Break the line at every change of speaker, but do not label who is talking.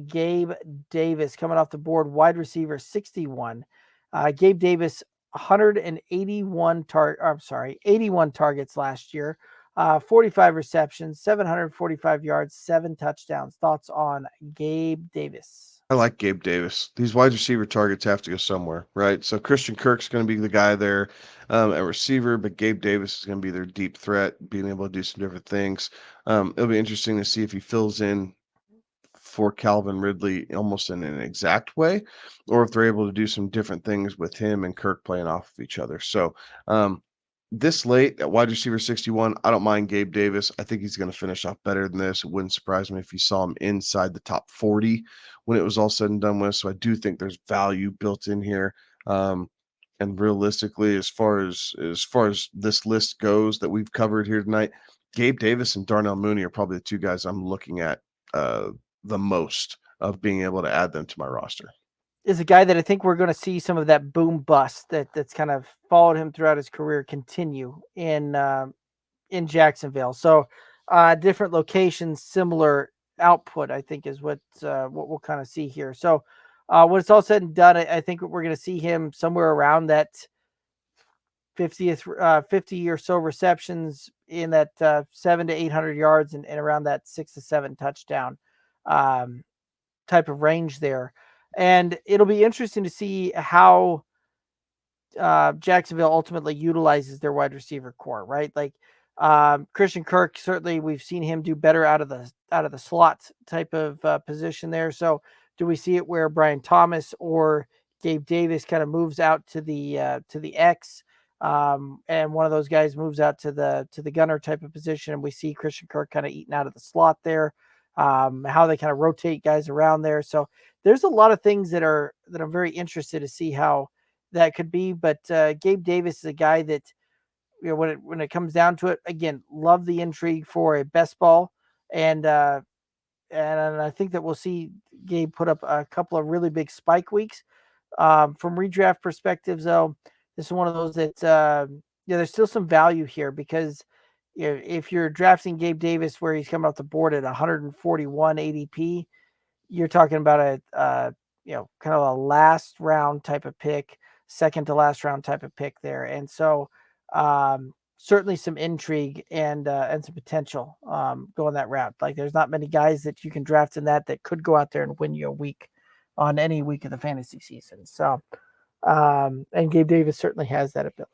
Gabe Davis coming off the board, wide receiver 61. Gabe Davis, 81 targets last year, 45 receptions, 745 yards, 7 touchdowns. Thoughts on Gabe Davis?
I like Gabe Davis. These wide receiver targets have to go somewhere, right? So Christian Kirk's going to be the guy there at receiver, but Gabe Davis is going to be their deep threat, being able to do some different things. It'll be interesting to see if he fills in for Calvin Ridley almost in an exact way, or if they're able to do some different things with him and Kirk playing off of each other. So, this late at wide receiver 61, I don't mind Gabe Davis. I think he's going to finish off better than this. It wouldn't surprise me if you saw him inside the top 40 when it was all said and done with. So I do think there's value built in here. And realistically, as far as this list goes that we've covered here tonight, Gabe Davis and Darnell Mooney are probably the two guys I'm looking at the most of being able to add them to my roster.
Is a guy that I think we're going to see some of that boom bust that's kind of followed him throughout his career continue in Jacksonville. So different locations, similar output, I think is what we'll kind of see here. So when it's all said and done, I think we're going to see him somewhere around that 50 or so receptions in that 7 to 800 yards and around that 6 to 7 touchdown type of range there. And it'll be interesting to see how Jacksonville ultimately utilizes their wide receiver core, right? Like Christian Kirk, certainly we've seen him do better out of the slot type of position there. So do we see it where Brian Thomas or Gabe Davis kind of moves out to the X, and one of those guys moves out to the gunner type of position, and we see Christian Kirk kind of eating out of the slot there. How they kind of rotate guys around there. So there's a lot of things that I'm very interested to see how that could be. But Gabe Davis is a guy that, when it comes down to it, again, love the intrigue for a best ball, and I think that we'll see Gabe put up a couple of really big spike weeks. From redraft perspectives, though, this is one of those that there's still some value here because if you're drafting Gabe Davis where he's coming off the board at 141 ADP, you're talking about a kind of a last round type of pick, second to last round type of pick there, and so certainly some intrigue and some potential going that route. Like there's not many guys that you can draft in that could go out there and win you a week on any week of the fantasy season. So and Gabe Davis certainly has that ability.